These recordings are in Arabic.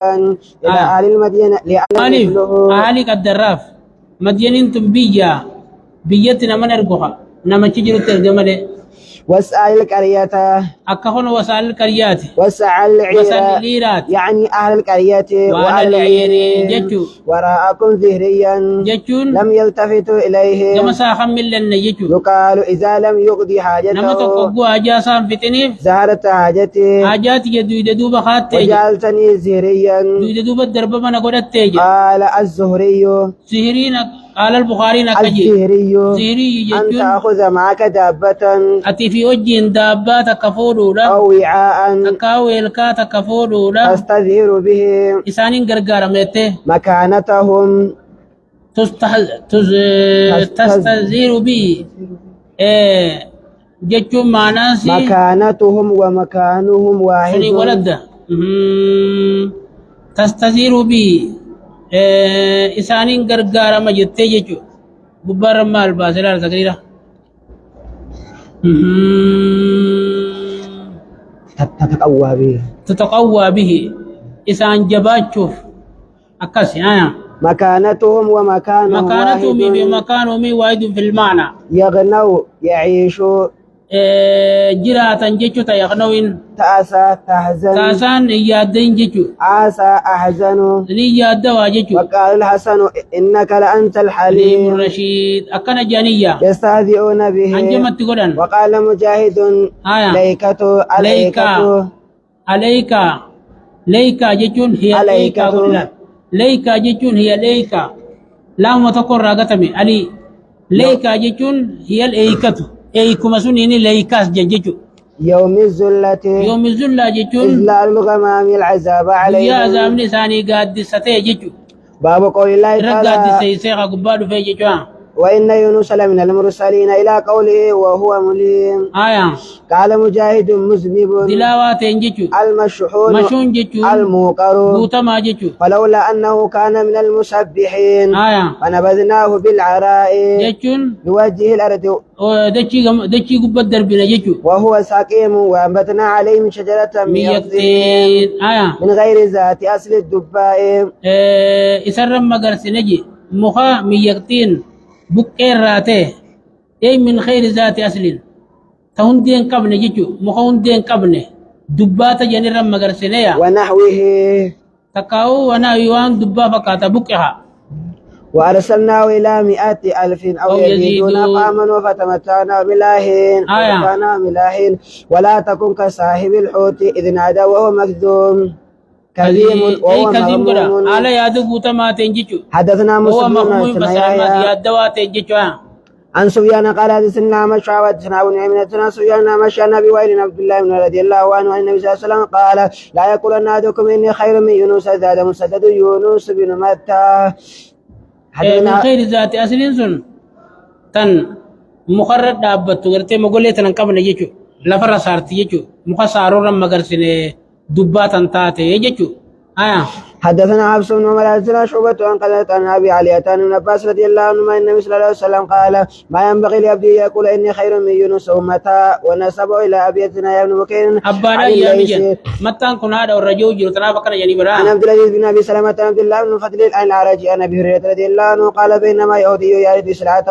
إلى أهل المدينة لأن مثله أهلك الدراف مدينة بيتنا من أرجوها نما تجرو ترجمة واسأل القرية أكهون وسائل القريات واسأل وسائل العير الإيرات يعني أهل القرية وأهل العير جتو وراءكم ظهريا جتون لم يلتفتوا إليه كما ساخم من لنا جتو يقال إذا لم يقضي نما حاجته تقوى أجاسام في تنيف زهرت حاجتي حاجات جدو يدوب خات تيجي وجعلتني زهريا يدوب الدرب من قدرت تيجي قال الزهري سهرين قال البخاري نكجي الزهري سهري أن جتون تأخذ معك دابة أتي في وجه دابات كفورو لا أو وعاء تكاوي الكات كفورو لا تستظهر به إسانين غرغر ميته مكانتهم تستزير بي جتشو معناسي مكانتهم ومكانهم واحد سني ولد تستزير بي إسانين غرغر ما جتة جتشو ببار مال باسلار تقريرا تتقوى به تتقوى به إسان جباتشوف أكاسي مكانتهم ومكانهم مكانته واحد بمكانه واحد في المعنى يغنوا يعيشوا جراتا جيتشو تيغنوين تأسى تحزن تاسان يادين جيتشو عاسى أحزن لي يادوا جيتشو وقال الحسن إنك لأنت حليم الحليم الرشيد أكنا جانية يستهزئون به أنجمت تقولن وقال مجاهد ليكة ليكا عليكا ليكا جيتشون هي ليكا قلنا ليكا جيتشون هي ليكا لا متقر راغتمي علي ليكا جيتشون هي الأيكة أيكما سنيني ليكاس جيتشو يوم الزلة يوم الزلة جيتشون إذلال الغمام العذاب يا عليهم زامني ساني قاد ستي جيتشو باب قول الله رقاد تعالى سيسيغا قبادو في جيتشو وإن يونس لمن المرسلين إلى قوله وهو مليم قال مجاهد مذنب دلاوات جيتشو المشحون مشون جيتشو الموقر بوتما جيتشو فلولا أنه كان من المسبحين فنبذناه بالعراء جيتشون بوجه الأرض دچي قباد دربنا جيتشو وهو سقيم وأنبتنا عليه من شجرة من يقطين من غير ذات أصل الدباء إسرم مغرس نجي مخا من يقطين بكير راته أي من خير ذات أصل تهندين قبل جيتشو مخوندين قبل دبات جنر مغرسنيا ونحوه تكاو ونحوه دبا فكاتا بكها وأرسلناه إلى 100,000 أو يزيدون فآمنوا فتمتعنا بلاهين ملاهين ولا تكن كصاحب الحوت إذ نادى وهو مكذوم كريم وهو مغموم على يادو بوتا ما تنجيشو حدثنا مسلم بن يادوا تنجيشو عن سفيان قال حدثنا مشى وحدثنا ابو نعيم حدثنا سفيان مشى النبي وإلى عبد الله بن رضي الله عنه عن النبي صلى الله عليه وسلم قال لا يقولن أحدكم إني خير من يونس زاد مسدد يونس بن متى من خير ذات أصل سن تن مخرج دابت ورته مغولي تن قبل يجو لفر سارتي يجو مخسارو رم مغرسنه دباتن تاتي يجو حدثنا حفص بن عمر حدثنا شعبة عن قتادة عن أبي علي بن عباس رضي الله عنهما أن النبي صلى الله عليه وسلم قال ما ينبغي لعبد يقول إني خير من يونس ومتى ونسبه إلى أبيتنا يا ابن بكير أبانا يا مجن متى كنا هذا الرجل جرتنا بكنا يعني برا عن عبد العزيز بن أبي سلمة عن عبد الله بن فضل الأعرج عن أبي هريرة رضي الله عنه قال بينما يهودي يعرض سلعة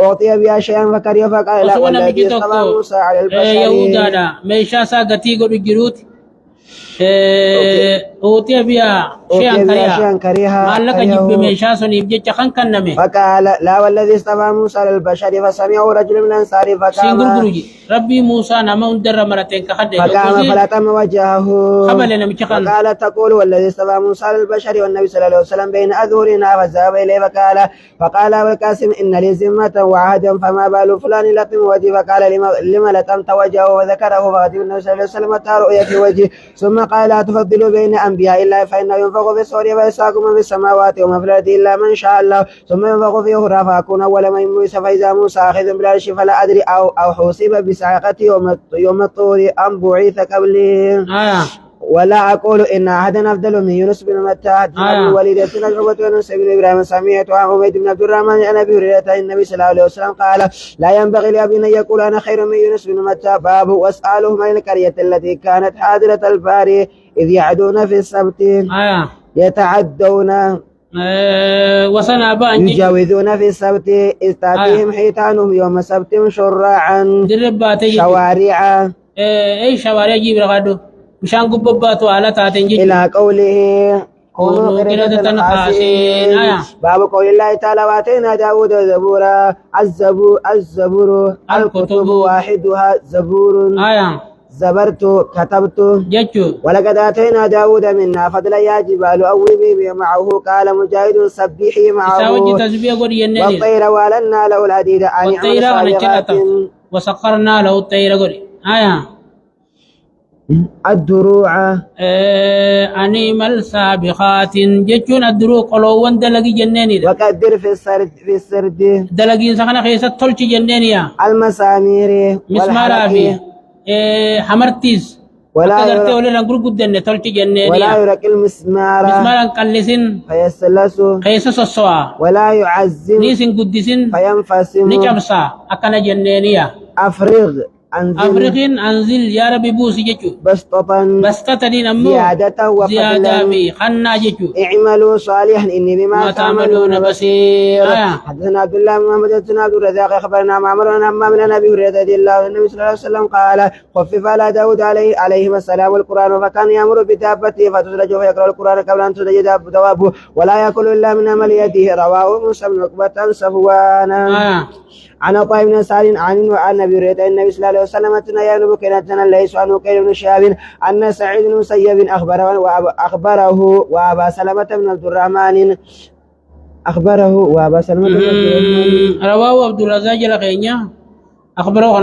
أعطي بها شيئا فكره فقال لا والذي اصطفى موسى على البشر يهودا ميشا ساغتي غو جروت أوتي بيا شيئا كريها ما لك جب ميشا سنيب جيتش خان كنمي فقال لا والذي اصطفى موسى للبشر فسمعه رجل من الأنصار فقام ربي موسى نما اندر مرتين كخد فقام فلتم وجهه فقال تقول والذي اصطفى موسى للبشر والنبي صلى الله عليه وسلم بين أظهرنا فذهب إليه فقال أبو القاسم إن لي ذمة وعهدا فما بال فلان لطم وجهه فقال لما لطمت وجهه وذكره فغضب النبي صلى الله عليه وسلم حتى رؤية في وجهه ثم قال لا تفضلوا بين أنبياء الله فإنه ينفخ في الصور فيصعق من في السماوات وما في الأرض إلا من شاء الله ثم ينفخ فيه أخرى فأكون أول من يموت فإذا موسى آخذ بالعرش فلا أدري أو حوسب بصعقته يوم الطور أم بعث قبله ولا أقول إن أحدا أفضل من يونس بن متى حدثنا الوليد بن شعبة بن بن إبراهيم سمعت عن عبيد بن عبد الرحمن عن أبي هريرة النبي صلى الله عليه وسلم قال لا ينبغي لأبي أن يقول أنا خير من يونس بن متى باب واسألهم عن القرية التي كانت حاضرة البحر إذ يعدون في السبت يتعدون وسنا بان يجاوزون في السبت إذ تأتيهم حيتانهم يوم سبت شرعا شوارع اي شوارع جيب رغدو مشان قبباتو على تاتنجي إلى قوله كونوا قردة خاسئين باب قول الله تعالى واتينا داود زبورا الزبور الكتب واحدها زبور زبرت كتبت جتشو ولقد آتينا داود منا فضلا يا جبال أوبي معه قال مجاهد سبحي معه والطير والنا له الحديد أن يعمل صالحات وسخرنا له الطير قولي الدروع أنيمال سابقات جتشون الدروع قلوان دلقي جنيني وقدر في السرد دلقي سخنا خيسة تلش جنيني المسامير مسمارا في حمرتيز ولا يرك المسمار مسمارا قلسن فيسلس خيسة السوا ولا يعزم نيسن قدسن فينفسم نجمسا أكنا جنينيا أفرغ أفرغين أنزل يا ربي بوسي جتشو بسطتني نمو زيادة في خنا جتشو اعملوا صالحا إني بما تعملون بصير حدثنا عبد الله بن محمد حدثنا عبد الرزاق أخبرنا معمر عن همام بن أبي هريرة رضي الله عنه النبي صلى الله عليه وسلم قال خفف على داود عليه السلام القرآن فكان يأمر بدابته فتسرج ويقرأ القرآن قبل أن تسرج دوابه ولا يأكل إلا من عمل يده رواه موسى بن عقبة صفوان عن عطاء بن سعد عن ابي هريره النبي صلى الله عليه وسلم اتنا بكنتنا ليس عنه كيل بن شهاب ان سعيد بن مسيب اخبره وابا سلمة بن عبد الرحمن رواه عبد الرزاق لقينيا اخبره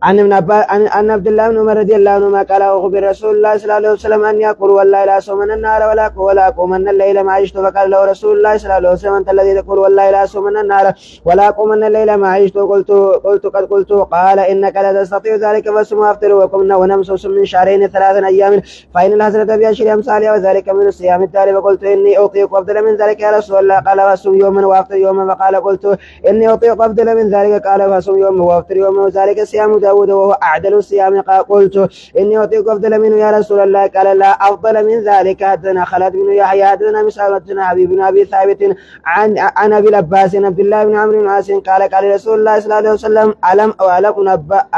عن عبد الله عن عبد الله بن عمر رضي الله عنهما قال أخبر رسول الله صلى الله عليه وسلم أن يقول والله لا أصومن النار ولا أقومن الليل ما عشت فقال له رسول الله صلى الله عليه وسلم أنت الذي تقول والله لا أصومن النار ولا أقومن الليل ما عشت قلت قال إنك لا تستطيع ذلك فصم وافطر وقمنا ونمسس من شهرين 3 أيام فإن الحسنة بعشر أمثالها وذلك من الصيام التالي فقلت إني أطيق أفضل من ذلك يا رسول الله قال فصم يوما وافطر يوما فقال قلت إني أطيق أفضل من ذلك قال فصم يوما وافطر يوما وذلك صيام داود وهو أعدل الصيام قلت إني أطيق أفضل منه يا رسول الله قال لا أفضل من ذلك حدثنا خالد بن يحيى حدثنا مسعود بن حبيب بن أبي ثابت عن أبي العباس عبد الله بن عمرو بن العاص قال رسول الله صلى الله عليه وسلم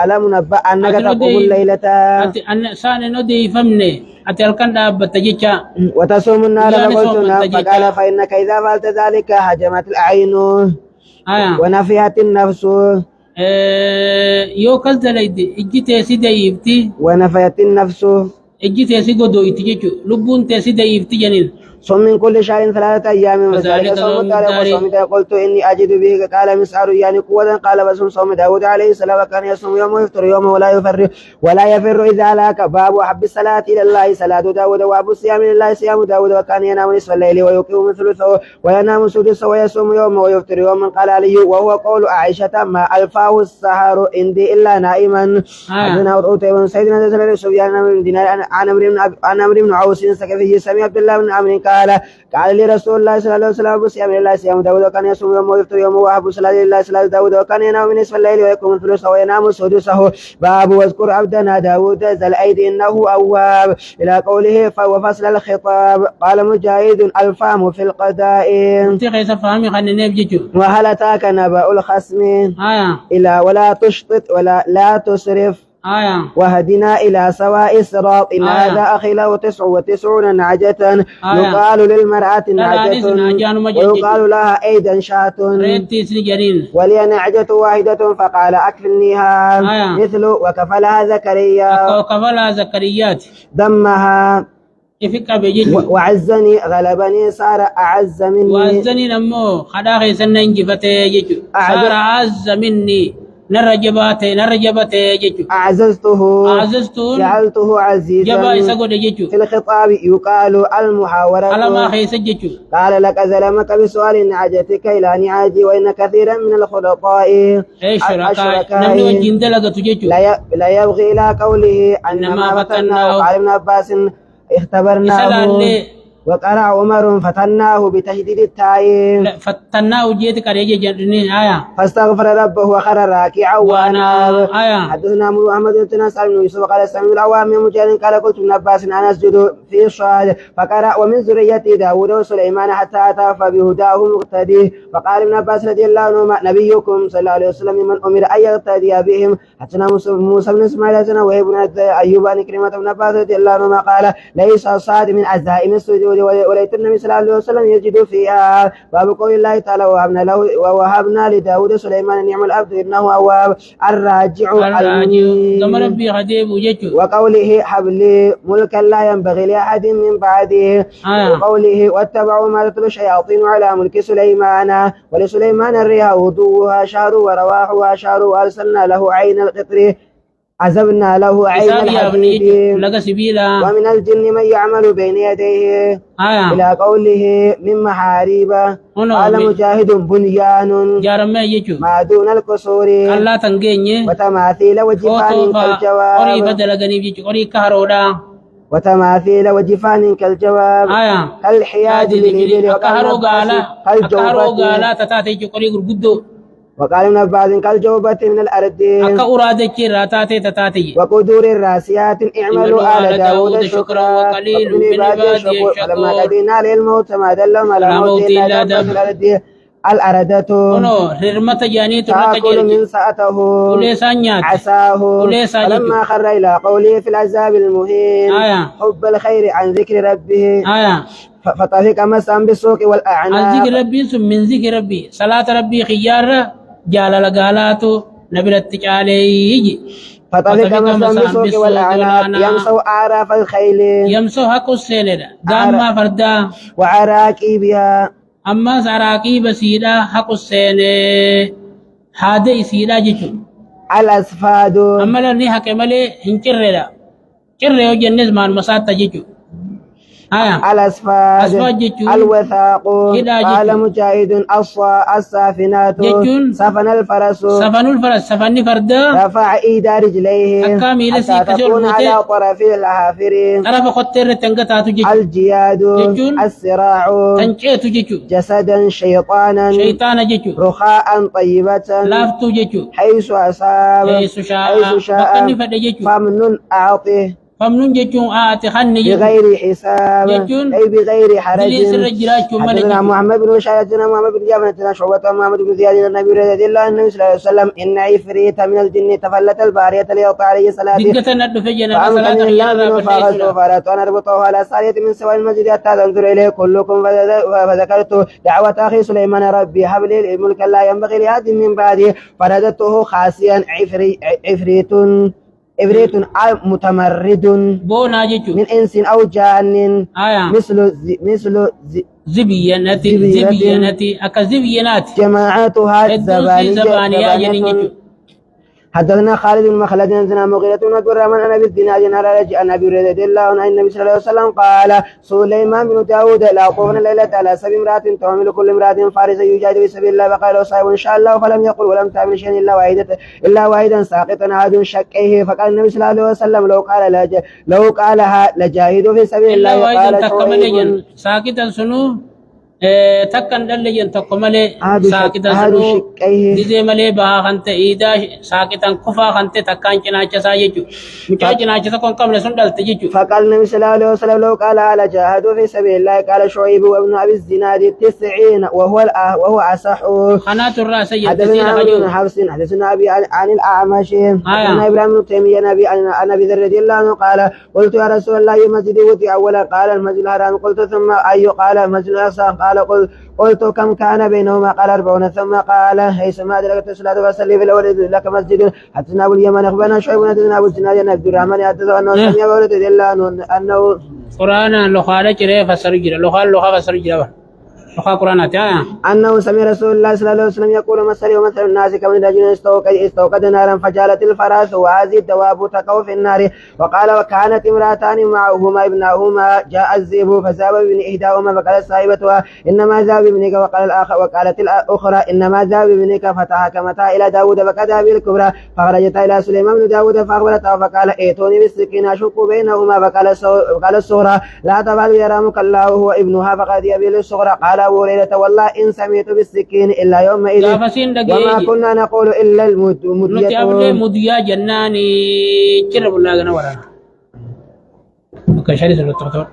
ألم نبأ أنك تقوم الليلة أن سان ندي فمني أتلقن دابتجيشا وتصوم النار فقلت نعم فقال فإنك إذا فعلت ذلك هجمت العين ونفيت النفس yoo kal dalayde ijji teesi dayifti ونفيت النفس ijji teesi godoyti jechu lubbuun teesi dayifti janin صم من كل شهر 3 أيام وذلك صوم الدار قلت إني أجد به قال مسعر يعني قوة قال بصم صوم داود عليه السلام وكان يصوم يوم ويفطر يوم ولا يفر إذا لاك باب أحب الصلاة إلى الله صلاة داود وأبو الصيام لله صيام داود وكان ينام نصف الليل ويقيم ثلثه وينام سدسه ويصوم يوم ويفطر يوما قال علي وهو قول عائشة ما ألفاه السحر عندي إلا نائما حدثنا عروة بن سيدنا سفيان بن دينار عن عمرو بن عوس الثقفي سمع عبد الله بن عمرو قال لي رسول الله صلى الله عليه وسلم أبو صيام لله صيام داود وكان يصوم يوم ويفطر يوم وأحب الصلاة لله صلاة داود وكان ينام من نصف الليل ويقوم ثلثه وينام سدسه باب واذكر عبدنا داود ذا الأيد إنه أواب إلى قوله وفصل الخطاب قال مجاهد الفهم في القضاء وهل أتاك نبأ الخصم إلى ولا تشطط ولا لا تسرف وهدنا إلى سواء الصراط هذا أخي له 99 نعجة يقال للمرأة نعجة ويقال لها أيضا شاة ولي نعجة واحدة فقال أكفلنيها مثل وكفلها زكريا دمها وعزني غلبني صار أعز مني وعزني نمو خداخي سننجي فتي صار أعز مني نرجبته جيجو أعززته جعلته عزيزا في الخطاب يقال المحاورة على ما خيس جيجو قال لك ظلمك بسؤال نعجتك إلى نعاجي وإن كثيرا من الخلطاء لا يبغي إلى قوله أنما فتناه قال ابن عباس اختبرناه وقرأ عمر فتناه بتشديد التاء فتناه جيت كاريجي جنين آية فاستغفر ربه وخر راكعا وأناب. آية حدثنا محمد بن نصر بن يوسف قال سمع العوام من مجاهد قال قلت ابن عباس أنا أسجد في الصلاة فقرأ ومن ذريته داود وسليمان حتى أتى فبهداه مقتدي. فقال ابن عباس رضي الله عنهما نبيكم صلى الله عليه وسلم من أمر أن يقتدي بهم. حدثنا موسى بن إسماعيل حدثنا وهب بن أيوب عن كلمة ابن عباس رضي الله عنهما قال ليس الصاد من عزائم السجود وليت النبي صلى الله عليه وسلم يجد فيها. باب قول الله تعالى ووهبنا لداود سليمان نعم العبد إنه أواب الراجع وقوله حب لي ملكا لا ينبغي لأحد من بعده. وقوله واتبعوا ما تتلو الشياطين على ملك سليمان ولسليمان الريح غدوها شهر ورواحها شهر وأرسلنا له عين القطر عزبنا له عين الحديد ومن الجن من يعمل بين يديه إلى قوله من محاريب. قال مجاهد بنيان ما دون القصور وتماثيل وجفان كالجواب وتماثيل وجفان كالجواب كالحياد للإبل وقال ابن عباس كالجوبة من الأرض وقدور الراسيات اعملوا آل داود شكرا وقليل من عبادي الشكور فلما قدرنا عليه الموت ما دلهم على موت إلا دابة الأرض الأردة تأكل من سأته عساه. فلما خر إلى قوله في العذاب المهين حب الخير عن ذكر ربه فطفق مسا بالسوق والأعناق. عن ذكر ربي من ذكر ربي صلاة ربي خيار جال لقالاتو نبلت عليه فطفق مسا بالسوق والأعناق يمسو أعراف الخيل يمسو حق السيلة دام فردا وعراكي بها أما سراكي بسيدا حق السيلة هذا سيدا جيشو الأسفاد أما لني حق ملي هنكرر كرر جنز مان مسات جيشو الأسفاد الوثاق. قال مجاهد السافنات سفن الفرس سفن فردا رفع إيدى رجليه حتى تكون على طرف الحافر. الجياد السراع جسدا شيطانا رخاء طيبة حيث أصاب حيث شاء فمن أعطه فمن جتون خني بغير حساب أي بغير حرج. حدثنا محمد بن بشار حدثنا محمد بن جابر حدثنا شعبة محمد بن زياد النبي رضي الله عنه صلى الله عليه وسلم إن عفريت من الجن تفلت البارية ليقطع عليه صلاته فأمكن الله منه فأخذته فأردت أن أربطه على سارية من سواء المسجد حتى تنظر إليه كلكم فذكرت دعوة أخي سليمان ربي هب لي الملك لا ينبغي لأحد من بعده فرددته خاسيا إبريت متمرد من إنس أو جان مثل زبينة أكزبينات جماعتها زبانية. حدثنا خالد بن مخلد حدثنا مغيرة بن عبد الرحمن عن ابي الدينار عن ابي هريرة رضي الله عنه النبي صلى الله عليه وسلم قال سليمان بن داود لا طوفنا الليلة على سبع امرأة تحمل كل امرأة فارسا يجاهد في سبيل الله فقال له صاحب ان شاء الله فلم يقل ولم تعمل شيئا الا واحدا ساقطا عاد شقيه. فقال النبي صلى الله عليه وسلم لو قالها لجاهد في سبيل الله قال شعيب ساقطا سنو takkan dalle jen tokko male sakitan sunu dize male ba khante ida sakitan kufa khante takkan cinaacha sa jechu mucha cinaacha sa kon kamle sun dalte jechu. فقال النبي صلى الله عليه وسلم لو قال على جاهدوا في سبيل الله قال شعيب وابن ابي الزناد 90 وهو اصح. قناه الراس حدثنا ابن حفص حدثنا ابي عن الاعمش عن ابراهيم بن تيميه عن ابي ذر رضي الله عنه قال قلت يا رسول الله مسجد وتي اولا قال المسجد الحرام قلت ثم اي قال المسجد الاقصى قال قلت كم كان بينهما قال 40 ثم قال حيثما أدركت الصلاة فصلي في الأول لك مسجد. حدثنا أبو اليمن أخبرنا شعيب حدثنا أبو الزناد عن عبد الرحمن حدثه أنه سمع أبو هريرة أنه قرآن لو خالد جري فسر جري لو خال فسر جري وقا قرآن أنه سمع رسول الله صلى الله عليه وسلم يقول مثلي ومثل الناس كمن رجل استوقد نارا فجالت الفراس وهذه الدواب تقع في النار وقال وكانت امرأتان معهما ابناهما جاء الذئب فذهب بابن إحداهما فقالت صاحبتها إنما ذهب بابنك وقالت الأخرى إنما ذهب بابنك فتحكمتا إلى داود فكذا بالكبرى فخرجتا إلى سليمان بن داود فأخبرته فقال ائتوني بالسكين أشق بينهما فقال الصغرى لا تفعل يرحمك الله هو ابنها فقد يبي الصغرى قال أبو هريرة والله إن سمعت بالسكين إلا يومئذ وما كنا نقول إلا المدية جناني كرب الله ورانا مكشري سلطة